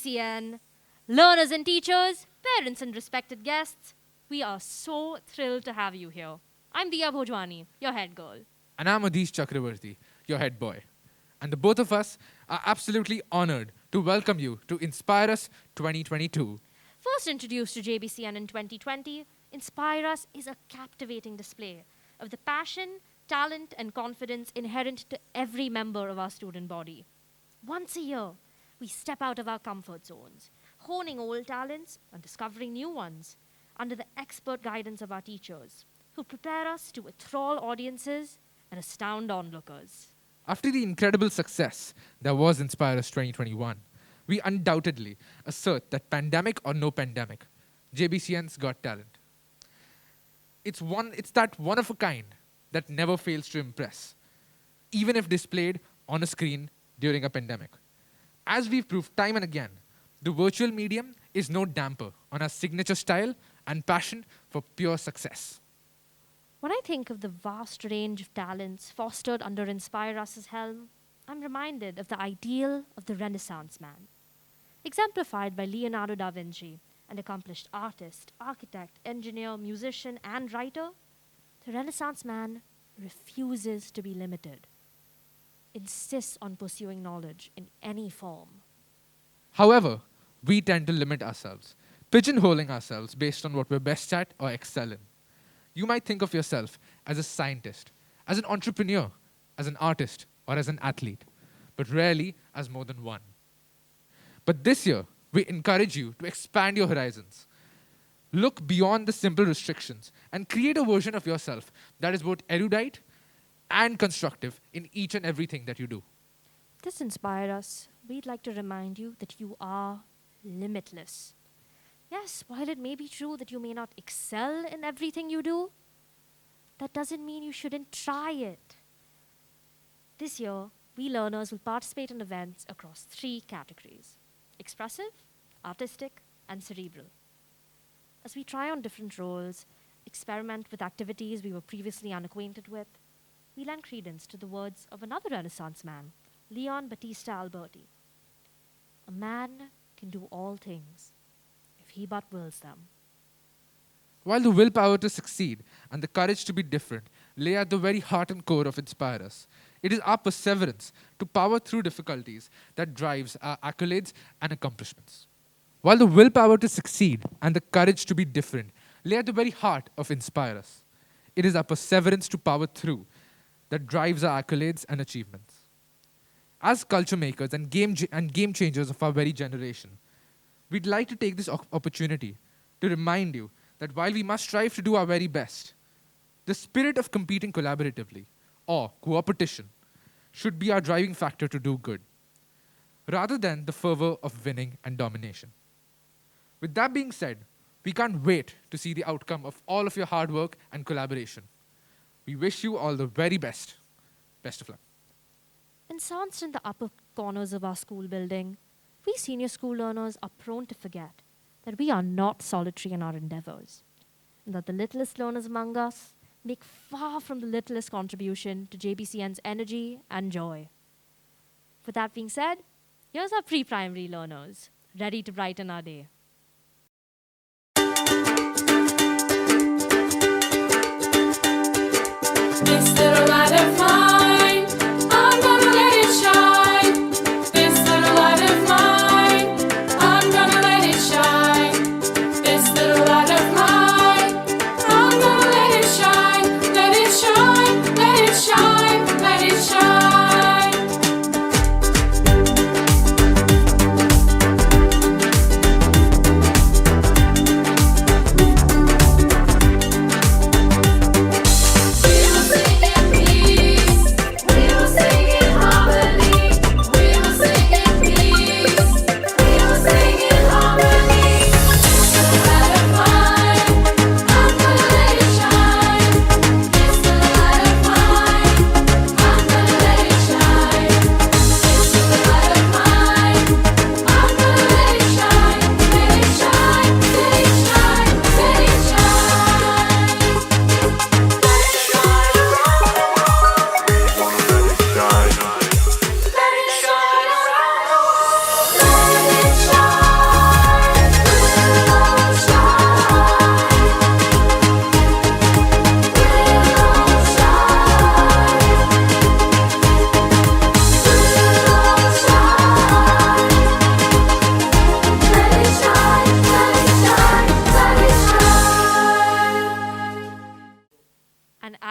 JBCN, learners and teachers, parents and respected guests, we are so thrilled to have you here. I'm Diya Bhojwani, your head girl. And I'm Adish Chakravarti, your head boy. And the both of us are absolutely honored to welcome you to InspirUs 2022. First introduced to JBCN in 2020, InspirUs is a captivating display of the passion, talent, and confidence inherent to every member of our student body. Once a year, we step out of our comfort zones, honing old talents and discovering new ones under the expert guidance of our teachers, who prepare us to enthrall audiences and astound onlookers. After the incredible success that was InspirUs 2021, we undoubtedly assert that pandemic or no pandemic, JBCN's got talent. It's that one of a kind that never fails to impress, even if displayed on a screen during a pandemic. As we've proved time and again, the virtual medium is no damper on our signature style and passion for pure success. When I think of the vast range of talents fostered under InspirUs' helm, I'm reminded of the ideal of the Renaissance man, exemplified by Leonardo da Vinci, an accomplished artist, architect, engineer, musician, and writer. The Renaissance man refuses to be limited, insists on pursuing knowledge in any form. However, we tend to limit ourselves, pigeonholing ourselves based on what we're best at or excel in. You might think of yourself as a scientist, as an entrepreneur, as an artist, or as an athlete, but rarely as more than one. But this year, we encourage you to expand your horizons. Look beyond the simple restrictions and create a version of yourself that is both erudite and constructive in each and everything that you do. This InspirUs, we'd like to remind you that you are limitless. Yes, while it may be true that you may not excel in everything you do, that doesn't mean you shouldn't try it. This year, we learners will participate in events across 3 categories: expressive, artistic, and cerebral. As we try on different roles, experiment with activities we were previously unacquainted with, we lend credence to the words of another Renaissance man, Leon Battista Alberti. A man can do all things if he but wills them. While the willpower to succeed and the courage to be different lay at the very heart and core of InspirUs, it is our perseverance to power through difficulties that drives our accolades and accomplishments. While the willpower to succeed and the courage to be different lay at the very heart of InspirUs, it is our perseverance to power through that drives our accolades and achievements. As culture makers and game changers of our very generation, we'd like to take this opportunity to remind you that while we must strive to do our very best, the spirit of competing collaboratively or cooperation should be our driving factor to do good, rather than the fervor of winning and domination. With that being said, we can't wait to see the outcome of all of your hard work and collaboration. We wish you all the very best. Best of luck. Ensconced in the upper corners of our school building, we senior school learners are prone to forget that we are not solitary in our endeavors, and that the littlest learners among us make far from the littlest contribution to JBCN's energy and joy. With that being said, here's our pre-primary learners, ready to brighten our day. This little light of mine, I'm gonna let it shine. This little light of mine, I'm gonna let it shine. This little light of mine, I'm gonna let it shine. Let it shine, let it shine, let it shine. Music and peace.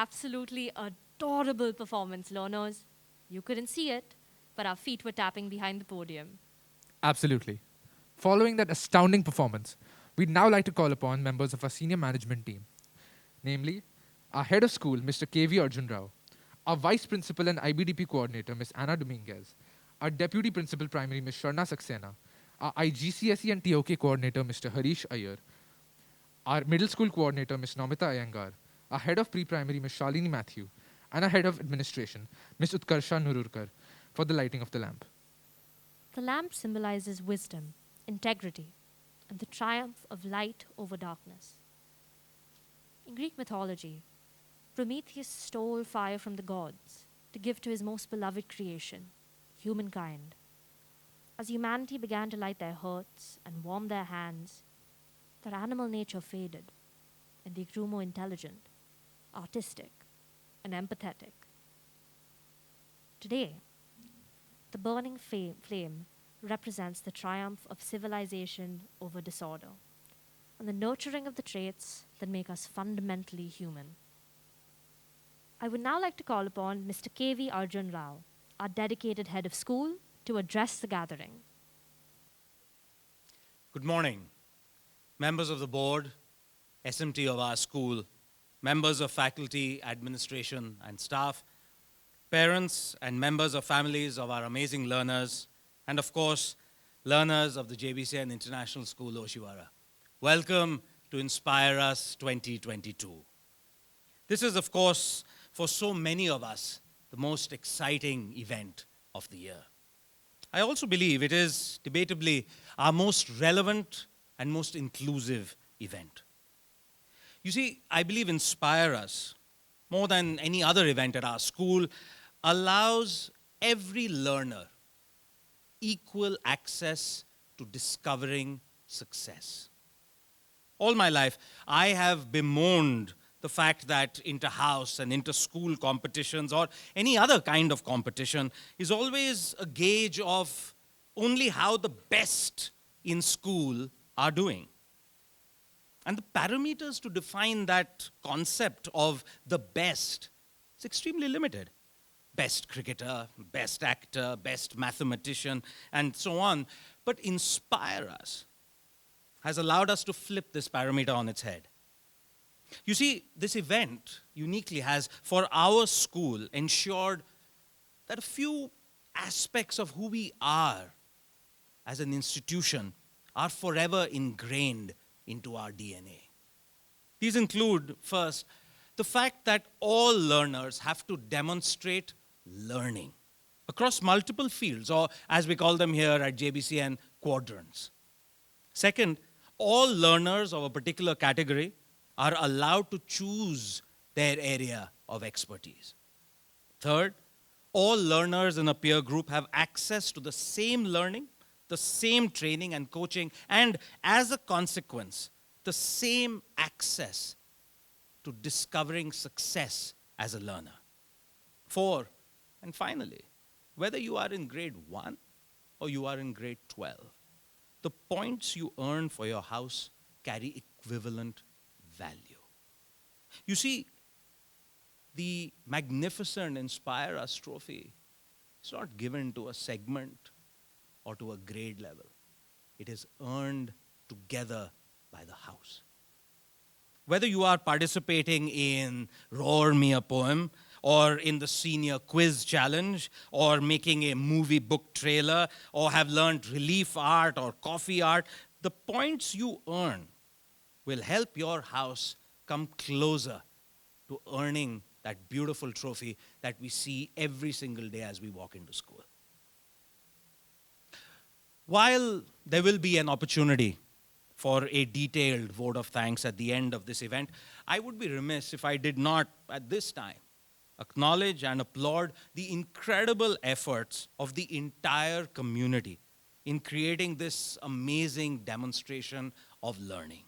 absolutely adorable performance, learners. You couldn't see it, but our feet were tapping behind the podium. Absolutely. Following that astounding performance, we'd now like to call upon members of our senior management team, namely our head of school, Mr. KV Arjun Rao, our vice principal and IBDP coordinator, Ms. Anna Dominguez, our deputy principal primary, Ms. Sharna Saxena, our IGCSE and TOK coordinator, Mr. Harish Iyer, our middle school coordinator, Ms. Namita Iyengar, our head of pre-primary, Ms. Shalini Matthew, and our head of administration, Ms. Utkarsha Nururkar, for the lighting of the lamp. The lamp symbolizes wisdom, integrity, and the triumph of light over darkness. In Greek mythology, Prometheus stole fire from the gods to give to his most beloved creation, humankind. As humanity began to light their hearts and warm their hands, their animal nature faded, and they grew more intelligent, artistic, and empathetic. Today, the burning flame represents the triumph of civilization over disorder and the nurturing of the traits that make us fundamentally human. I would now like to call upon Mr. KV Arjun Rao, our dedicated head of school, to address the gathering. Good morning, members of the board, SMT of our school, members of faculty, administration, and staff, parents and members of families of our amazing learners, and of course, learners of the JBCN International School, Oshiwara. Welcome to InspirUs 2022. This is, of course, for so many of us, the most exciting event of the year. I also believe it is debatably our most relevant and most inclusive event. You see, I believe InspirUs, more than any other event at our school, allows every learner equal access to discovering success. All my life, I have bemoaned the fact that inter-house and inter-school competitions or any other kind of competition is always a gauge of only how the best in school are doing. And the parameters to define that concept of the best is extremely limited. Best cricketer, best actor, best mathematician, and so on. But InspirUs has allowed us to flip this parameter on its head. You see, this event uniquely has, for our school, ensured that a few aspects of who we are as an institution are forever ingrained into our DNA. These include, first, the fact that all learners have to demonstrate learning across multiple fields, or as we call them here at JBCN, quadrants. Second, all learners of a particular category are allowed to choose their area of expertise. Third, all learners in a peer group have access to the same learning, the same training and coaching, and as a consequence, the same access to discovering success as a learner. Four, and finally, whether you are in grade 1 or you are in grade 12, the points you earn for your house carry equivalent value. You see, the magnificent InspirUs trophy is not given to a segment or to a grade level. It is earned together by the house. Whether you are participating in Roar Me a Poem, or in the senior quiz challenge, or making a movie book trailer, or have learned relief art or coffee art, the points you earn will help your house come closer to earning that beautiful trophy that we see every single day as we walk into school. While there will be an opportunity for a detailed vote of thanks at the end of this event, I would be remiss if I did not, at this time, acknowledge and applaud the incredible efforts of the entire community in creating this amazing demonstration of learning.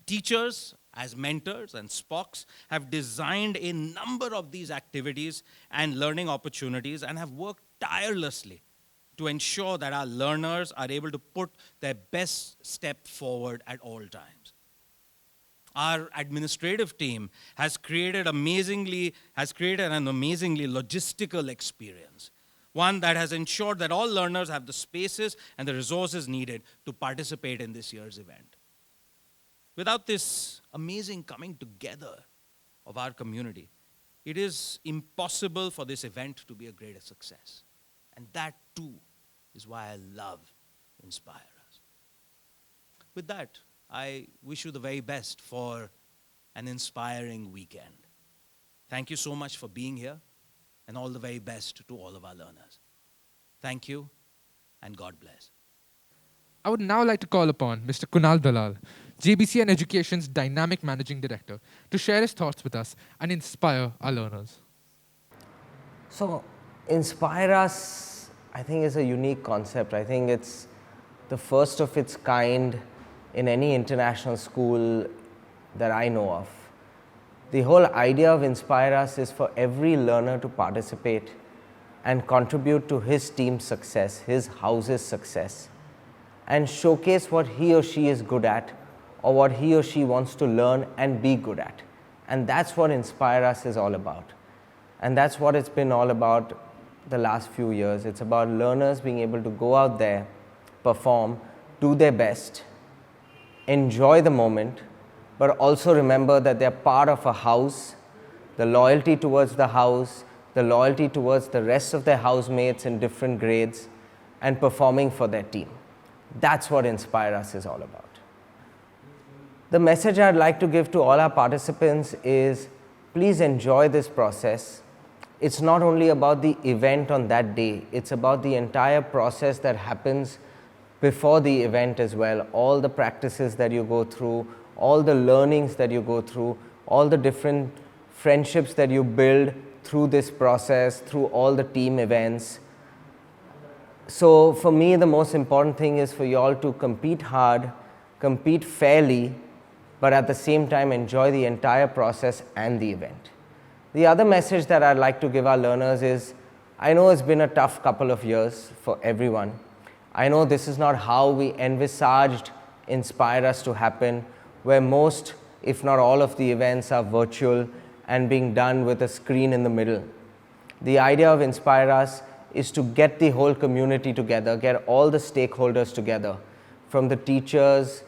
Teachers, as mentors and spokes, have designed a number of these activities and learning opportunities and have worked tirelessly to ensure that our learners are able to put their best step forward at all times. our administrative team has created an amazingly logistical experience. One that has ensured that all learners have the spaces and the resources needed to participate in this year's event. Without this amazing coming together of our community, it is impossible for this event to be a greater success. And that too is why I love InspirUs. With that, I wish you the very best for an inspiring weekend. Thank you so much for being here, and all the very best to all of our learners. Thank you, and God bless. I would now like to call upon Mr. Kunal Dalal, JBCN Education's Dynamic Managing Director, to share his thoughts with us and inspire our learners. So, InspirUs, I think, is a unique concept. I think it's the first of its kind in any international school that I know of. The whole idea of InspirUs is for every learner to participate and contribute to his team's success, his house's success, and showcase what he or she is good at or what he or she wants to learn and be good at. And that's what InspirUs is all about. And that's what it's been all about the last few years. It's about learners being able to go out there, perform, do their best, enjoy the moment, but also remember that they're part of a house, the loyalty towards the house, the loyalty towards the rest of their housemates in different grades, and performing for their team. That's what InspirUs is all about. The message I'd like to give to all our participants is, please enjoy this process. It's not only about the event on that day, it's about the entire process that happens before the event as well. All the practices that you go through, all the learnings that you go through, all the different friendships that you build through this process, through all the team events. So for me, the most important thing is for you all to compete hard, compete fairly, but at the same time enjoy the entire process and the event. The other message that I'd like to give our learners is, I know it's been a tough couple of years for everyone. I know this is not how we envisaged InspirUs to happen, where most, if not all of the events are virtual and being done with a screen in the middle. The idea of InspirUs is to get the whole community together, get all the stakeholders together, from the teachers,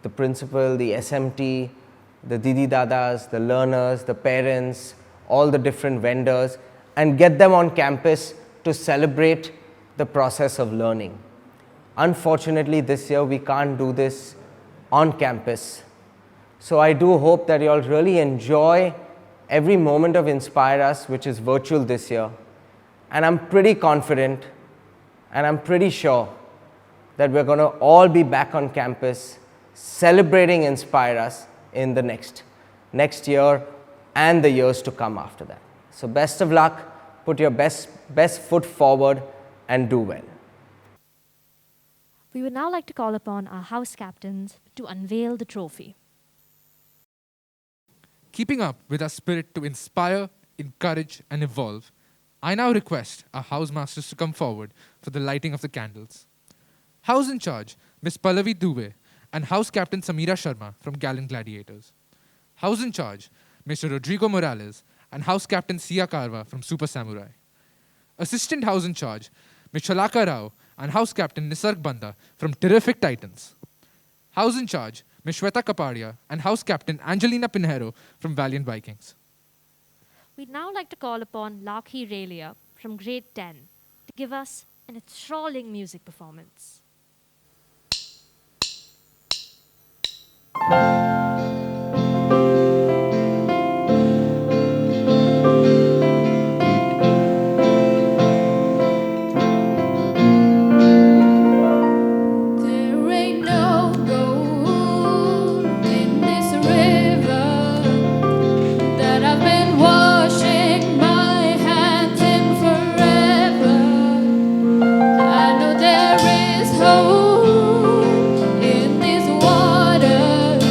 the principal, the SMT, the Didi Dadas, the learners, the parents, all the different vendors, and get them on campus to celebrate the process of learning. Unfortunately, this year we can't do this on campus. So I do hope that you all really enjoy every moment of InspirUs, which is virtual this year. And I'm pretty confident and I'm pretty sure that we're going to all be back on campus celebrating InspirUs in the next year and the years to come after that. So best of luck, put your best foot forward and do well. We would now like to call upon our house captains to unveil the trophy. Keeping up with our spirit to inspire, encourage, and evolve, I now request our house masters to come forward for the lighting of the candles. House in charge, Ms. Pallavi Dubey, and House Captain Samira Sharma from Gallant Gladiators. House in charge, Mr. Rodrigo Morales, and House Captain Sia Karva from Super Samurai. Assistant House in charge, Ms. Shalaka Rao, and House Captain Nisarg Banda from Terrific Titans. House in charge, Ms. Shweta Kapadia, and House Captain Angelina Pinheiro from Valiant Vikings. We'd now like to call upon Lakhi Relia from Grade 10 to give us an enthralling music performance. There ain't no gold in this river that I've been washing my hands in forever. I know there is hope in these waters.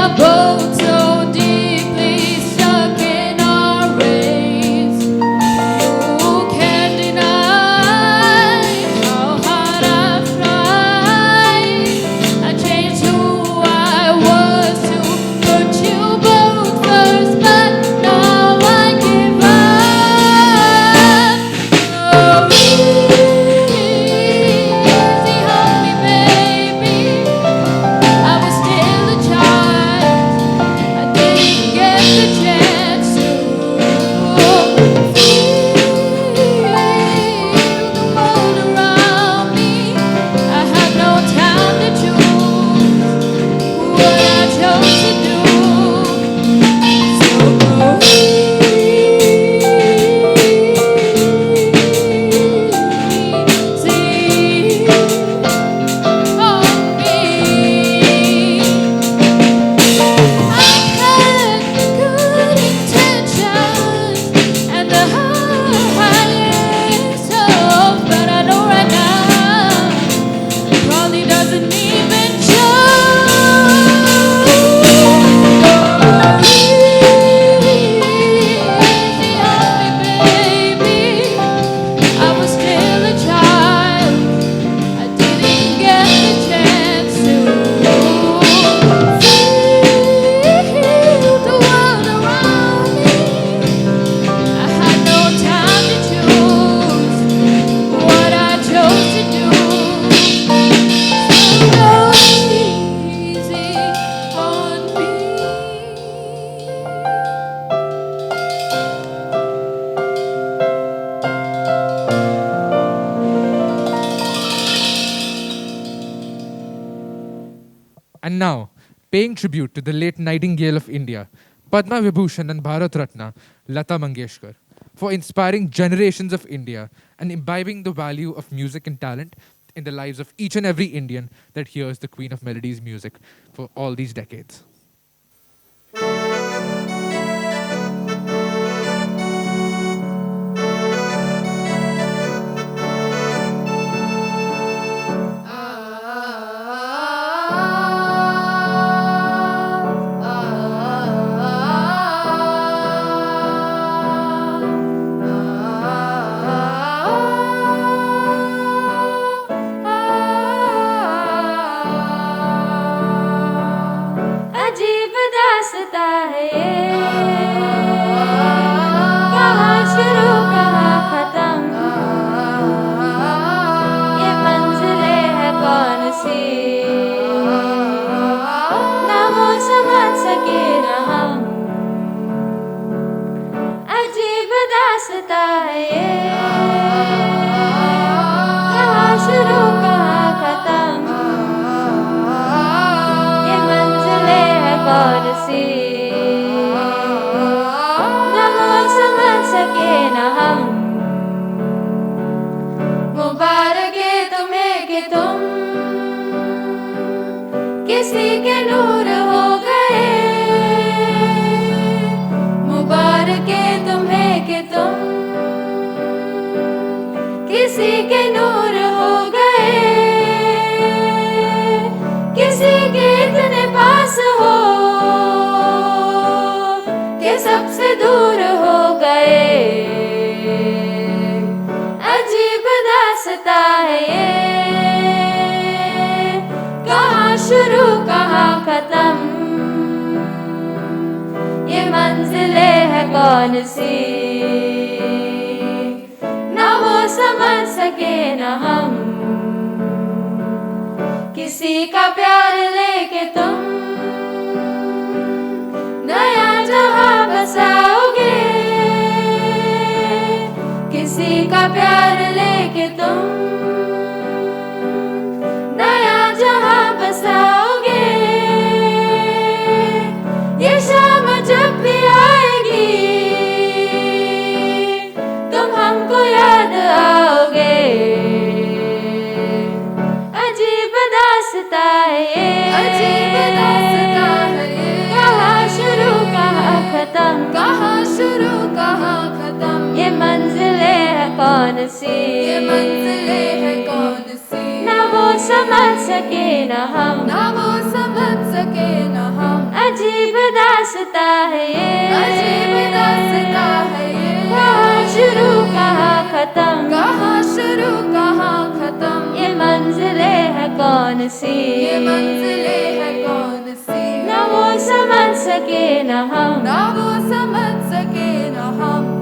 are both so deeply stuck in our ways. You can't deny how hard I've tried. I changed who I was to put you both first, but now I give up. Oh, easy on me, baby. I was still a child. I didn't get the chance to feel the world around me. I had no time to choose what I chose to do. So go easy on me. I had good intentions and the highest hopes, but I know right now it probably doesn't even show. Easy on me, baby. I was still a child. I didn't get the chance to feel the world around me. I had no time to choose what I chose to do. So go easy on And now, paying tribute to the late Nightingale of India, Padma Vibhushan and Bharat Ratna, Lata Mangeshkar, for inspiring generations of India and imbibing the value of music and talent in the lives of each and every Indian that hears the Queen of Melodies music for all these decades. अजीब दास्ता है ये, कहाँ शुरू कहाँ खत्म, ये मंजिलें है कौन सी, ना वो समझ सके ना हम। अजीब दास्ता है ये, कहाँ शुरू कहाँ खत्म, ये मंजिलें है कौन सी, ना वो समझ सके ना हम। मुबारक है तुम्हें कि तुम किसी के नूर हो गए। मुबारक है तुम्हें कि तुम किसी के नूर हो गए, किसी के इतने पास हो कि सबसे दूर हो गए। अजीब दास्ता है ये, कहाँ शुरू कहाँ खत्म, ये मंजिलें है कौन सी, ना वो समझ सके ना हम। किसी का प्यार लेके तुम नया जहां बसाओगे, किसी का प्यार लेके तुम नया जहां बसाओगे। ये शाम जब भी आएगी तुम हमको याद आओगे। अजीब दास्ता है ये, अजीब दास्ता है ये, कहाँ शुरू कहाँ खत्म, कहाँ शुरू कहाँ खत्म, ये मंजिलें है कौन सी, ये मंजिलें है कौन सी, ना वो समझ सके ना हम, ना वो समझ सके ना हम। अजीब दास्ता है ये, अजीब दास्ता है ये, कहाँ शुरू कहाँ खत्म, कहाँ शुरू कहाँ खत्म, ये मंजिलें है कौन सी, ये मंजिलें है कौन सी, न वो समझ सके न हम, ना वो समझ सके न हम।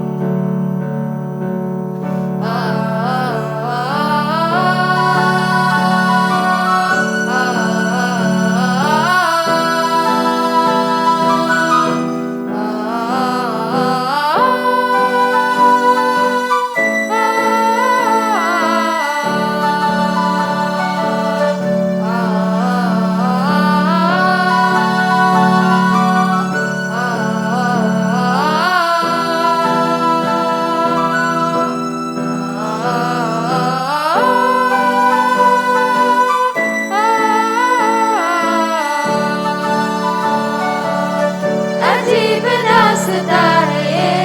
अजीब दास्ता है ये.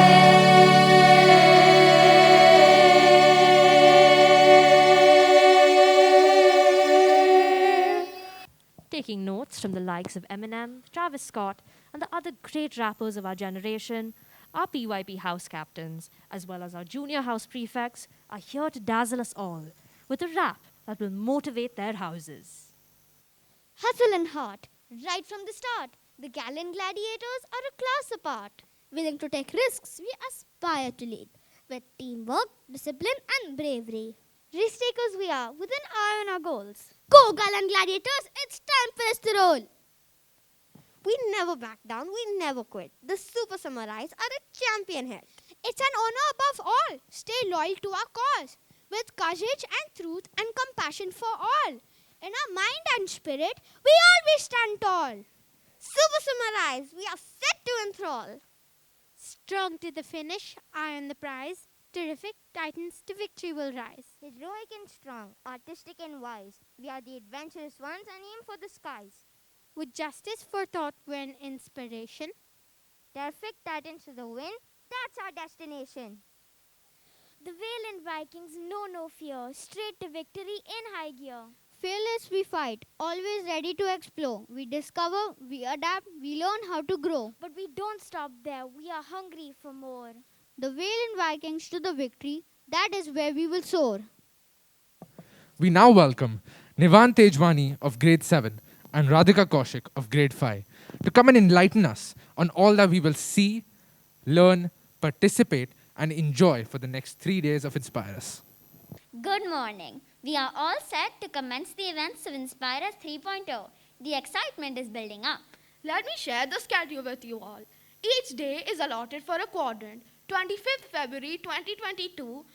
Taking notes from the likes of Eminem, Travis Scott, and the other great rappers of our generation, our PYP house captains, as well as our junior house prefects, are here to dazzle us all with a rap that will motivate their houses. Hustle and heart, right from the start. The gallant gladiators are a class apart. Willing to take risks, we aspire to lead. With teamwork, discipline, and bravery. Risk takers we are, with an eye on our goals. Go, gallant gladiators, it's time for us to roll. We never back down, we never quit. The super samurais are a champion hit. It's an honor above all. Stay loyal to our cause. With courage and truth and compassion for all. In our mind and spirit, we always stand tall. Super samurais, we are set to enthrall. Strong to the finish, eye on the prize. Terrific titans to victory will rise. Heroic and strong, artistic and wise. We are the adventurous ones and aim for the skies. With justice for thought, we're an inspiration. Terrific titans to the win, that's our destination. The Valiant Vikings know no fear, straight to victory in high gear. Fearless we fight, always ready to explore. We discover, we adapt, we learn how to grow. But we don't stop there, we are hungry for more. The Valiant Vikings to the victory, that is where we will soar. We now welcome Nivan Tejwani of Grade 7 and Radhika Kaushik of Grade 5 to come and enlighten us on all that we will see, learn, participate, and enjoy for the next 3 days of InspirUs. Good morning. We are all set to commence the events of InspirUs 3.0. The excitement is building up. Let me share the schedule with you all. Each day is allotted for a quadrant. 25th February 2022,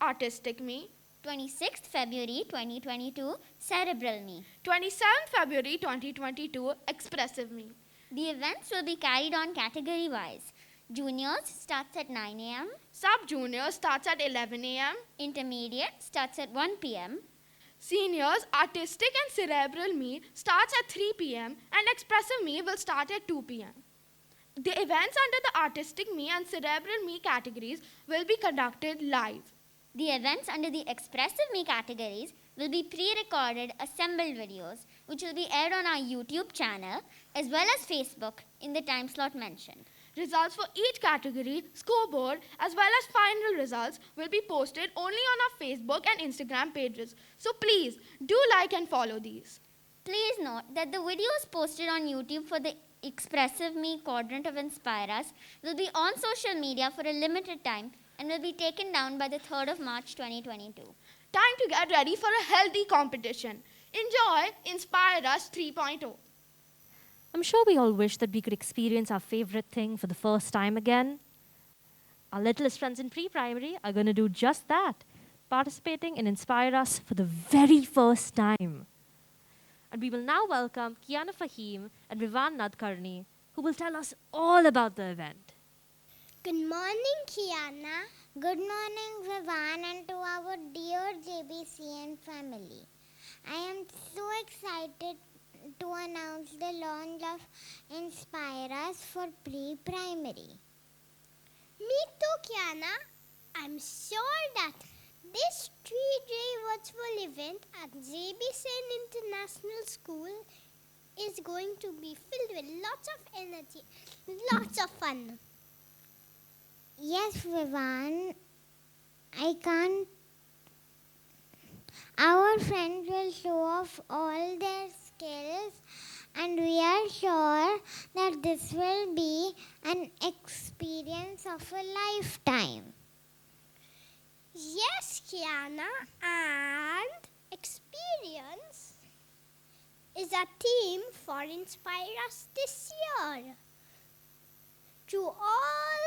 Artistic Me. 26th February 2022, Cerebral Me. 27th February 2022, Expressive Me. The events will be carried on category-wise. Juniors starts at 9 a.m. Sub-Junior starts at 11 a.m. Intermediate starts at 1 p.m. Seniors, Artistic and Cerebral Me starts at 3 p.m. and Expressive Me will start at 2 p.m. The events under the Artistic Me and Cerebral Me categories will be conducted live. The events under the Expressive Me categories will be pre-recorded assembled videos which will be aired on our YouTube channel as well as Facebook in the time slot mentioned. Results for each category, scoreboard, as well as final results will be posted only on our Facebook and Instagram pages. So please do like and follow these. Please note that the videos posted on YouTube for the Expressive Me quadrant of InspirUs will be on social media for a limited time and will be taken down by the 3rd of March 2022. Time to get ready for a healthy competition. Enjoy InspirUs 3.0. I'm sure we all wish that we could experience our favorite thing for the first time again. Our littlest friends in pre-primary are going to do just that, participating in InspirUs for the very first time. And we will now welcome Kiana Fahim and Rivan Nadkarni, who will tell us all about the event. Good morning, Kiana. Good morning, Vivan, and to our dear JBCN family. I am so excited to announce the launch of InspirUs for pre-primary. Me too, Kiana. I'm sure that this 3-day virtual event at JBCN International School is going to be filled with lots of energy, lots of fun. Yes, Vivan, I can't. Our friends will show off all their skills, and we are sure that this will be an experience of a lifetime. Yes, Kiana, and experience is a theme for InspirUs this year. Through all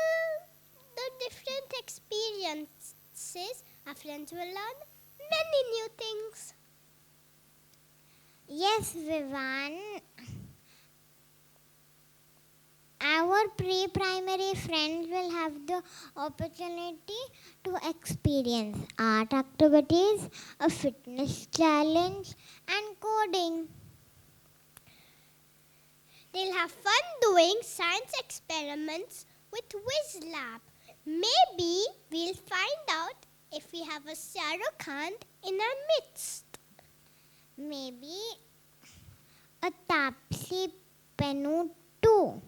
the different experiences, our friends will learn many new things. Yes, Vivan. Our pre-primary friends will have the opportunity to experience art activities, a fitness challenge, and coding. They'll have fun doing science experiments with WizLab. Maybe we'll find out if we have a Sarukand in our midst. Maybe a Tapsi Penu too.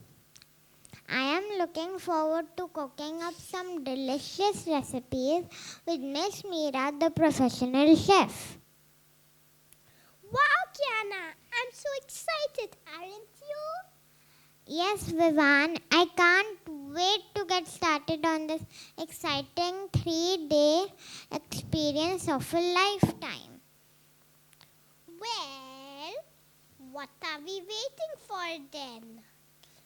I am looking forward to cooking up some delicious recipes with Miss Meera, the professional chef. Wow, Kiana, I'm so excited, aren't you? Yes, Vivan, I can't wait to get started on this exciting 3-day experience of a lifetime. Well, what are we waiting for then?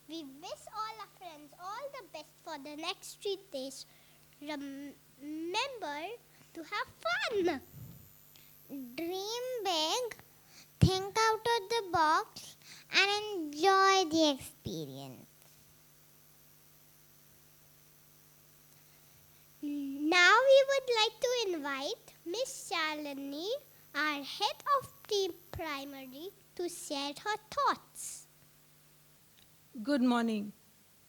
We wish all our friends all the best for the next 3 days. Remember to have fun. Dream big, think out of the box, and enjoy the experience. Now we would like to invite Miss Shalini, our head of team primary, to share her thoughts. Good morning,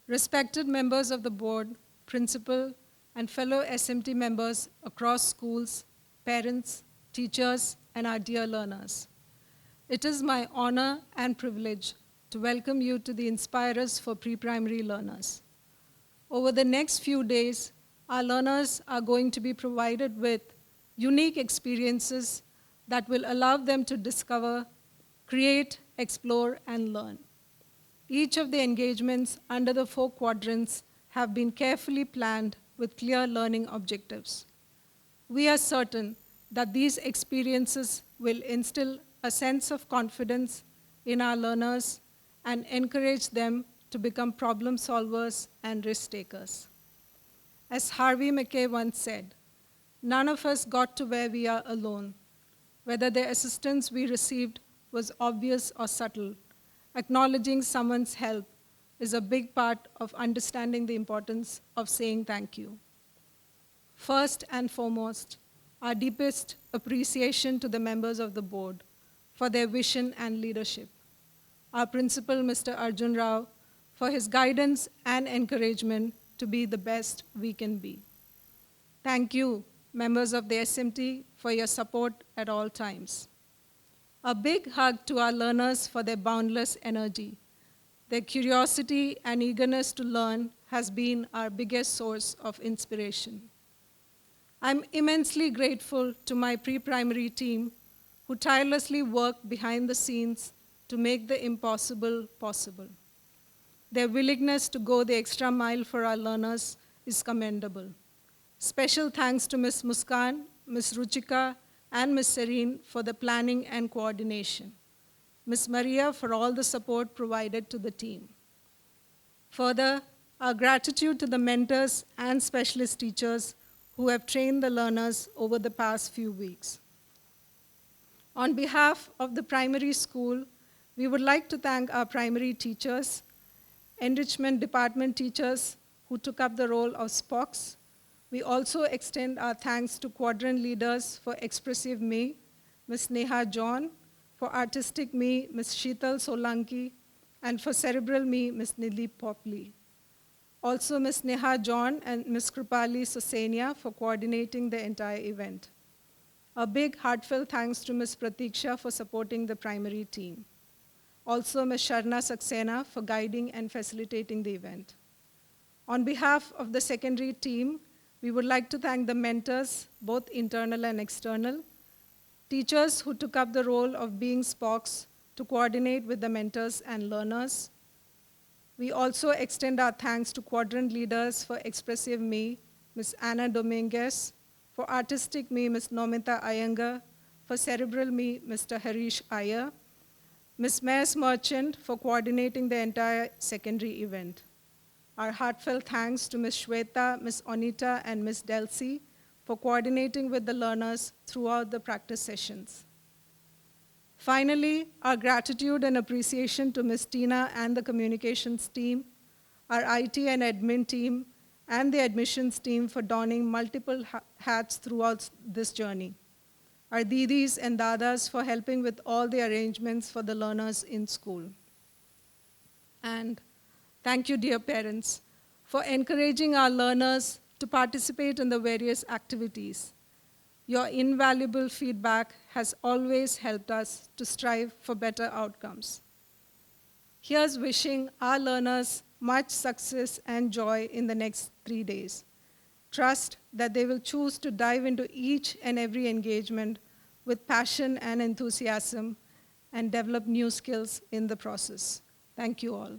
respected members of the board, principal, and fellow SMT members across schools, parents, teachers, and our dear learners. It is my honor and privilege to welcome you to the InspirUs for pre-primary learners. Over the next few days, our learners are going to be provided with unique experiences that will allow them to discover, create, explore, and learn. Each of the engagements under the 4 quadrants have been carefully planned with clear learning objectives. We are certain that these experiences will instill a sense of confidence in our learners and encourage them to become problem solvers and risk takers. As Harvey Mackay once said, none of us got to where we are alone. Whether the assistance we received was obvious or subtle, acknowledging someone's help is a big part of understanding the importance of saying thank you. First and foremost, our deepest appreciation to the members of the board for their vision and leadership. Our principal, Mr. Arjun Rao, for his guidance and encouragement to be the best we can be. Thank you, members of the SMT, for your support at all times. A big hug to our learners for their boundless energy. Their curiosity and eagerness to learn has been our biggest source of inspiration. I'm immensely grateful to my pre-primary team who tirelessly work behind the scenes to make the impossible possible. Their willingness to go the extra mile for our learners is commendable. Special thanks to Ms. Muskan, Ms. Ruchika, and Ms. Serene for the planning and coordination. Ms. Maria for all the support provided to the team. Further, our gratitude to the mentors and specialist teachers who have trained the learners over the past few weeks. On behalf of the primary school, we would like to thank our primary teachers, enrichment department teachers who took up the role of SPOCs. We also extend our thanks to quadrant leaders for Expressive Me, Ms. Neha John, for Artistic Me, Ms. Sheetal Solanki, and for Cerebral Me, Ms. Nidhi Popley. Also Ms. Neha John and Ms. Kripali Sosenia for coordinating the entire event. A big heartfelt thanks to Ms. Pratiksha for supporting the primary team. Also Ms. Sharna Saxena for guiding and facilitating the event. On behalf of the secondary team, we would like to thank the mentors, both internal and external, teachers who took up the role of being spokes to coordinate with the mentors and learners. We also extend our thanks to quadrant leaders for expressive me, Ms. Anna Dominguez, for artistic me, Ms. Nomita Iyengar, for cerebral me, Mr. Harish Iyer, Ms. Mayes Merchant for coordinating the entire secondary event. Our heartfelt thanks to Ms. Shweta, Ms. Onita, and Ms. Delcy for coordinating with the learners throughout the practice sessions. Finally, our gratitude and appreciation to Ms. Tina and the communications team, our IT and admin team, and the admissions team for donning multiple hats throughout this journey. Our didis and dadas for helping with all the arrangements for the learners in school. And thank you, dear parents, for encouraging our learners to participate in the various activities. Your invaluable feedback has always helped us to strive for better outcomes. Here's wishing our learners much success and joy in the next 3 days. Trust that they will choose to dive into each and every engagement with passion and enthusiasm and develop new skills in the process. Thank you all.